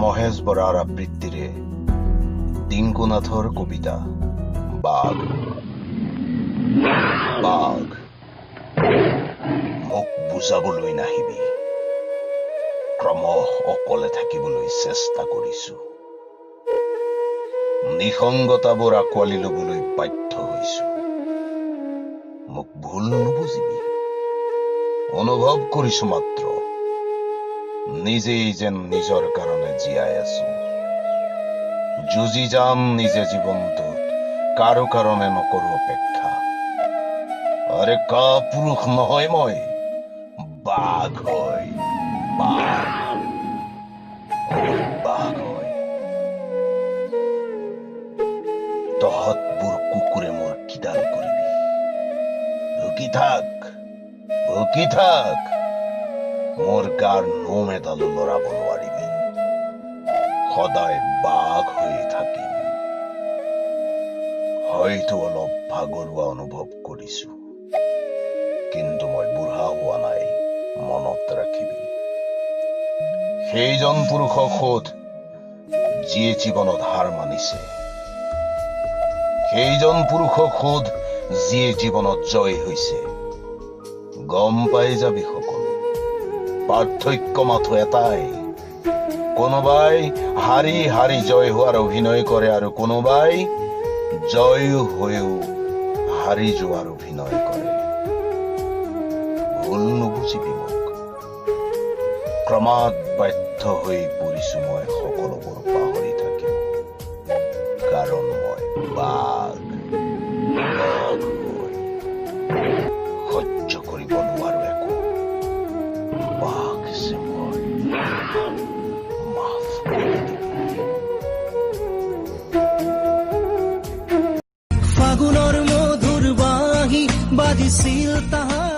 মহেশ বৰাৰ আবৃত্তিৰে টিংকুনাথৰ কবিতা বাঘ। বাঘ, মোক বুজাবলৈ নাহিবি, ক্ৰমশ অকলে থাকিবলৈ চেষ্টা কৰিছো। নিসংগতাবোৰ আঁকোৱালি লবলৈ বাধ্য হৈছো। মোক ভুল নুবুজিবি, অনুভৱ কৰিছো মাত্ৰ নিজেই যেন নিজৰ কাৰণে জীয়াই আছো। যুঁজি যাম নিজে জীৱনটোত, কাৰো কাৰণে নকৰো অপেক্ষা। আৰে কাপুৰুষ নহয় মই, বাঘ হয়, বাঘ। বাঘ হয়। তহঁতবোৰ কুকুৰে মোৰ কিডাল কৰিবি? ভুকি থাক, ভুকি থাক, মোৰ গাৰ নোম এডালো লৰাব নোৱাৰিবি। সদায় বাঘ হৈ থাকিম। হয়তো অলপ ভাগৰুৱা অনুভৱ কৰিছো, কিন্তু মই বুঢ়া হোৱা নাই, মনত ৰাখিবি। সেইজন পুৰুষক সোধ যিয়ে জীৱনত হাৰ মানিছে। সেইজন পুৰুষক সোধ যিয়ে জীৱনত জয় হৈছে। গম পাই যাবি সকলো, পাৰ্থক্য মাথো এটাই। কোনোবাই হাৰি হাৰি জয় হোৱাৰ অভিনয় কৰে আৰু কোনোবাই জয় হৈও হাৰি যোৱাৰ অভিনয় কৰে। ভুল নুবুজিবি মোক, ক্ৰমাৎ বাধ্য হৈ পৰিছো মই সকলোবোৰ পাহৰি থাকিব। কাৰণ মই বাঘ, বাঘ হৈ সহ্য কৰিব নোৱাৰো একো। বাঘ যে মই, মাফ কৰি দিবি। ফাগুনৰ মধুৰ বাঁহী বাজিছিল তাহাৰ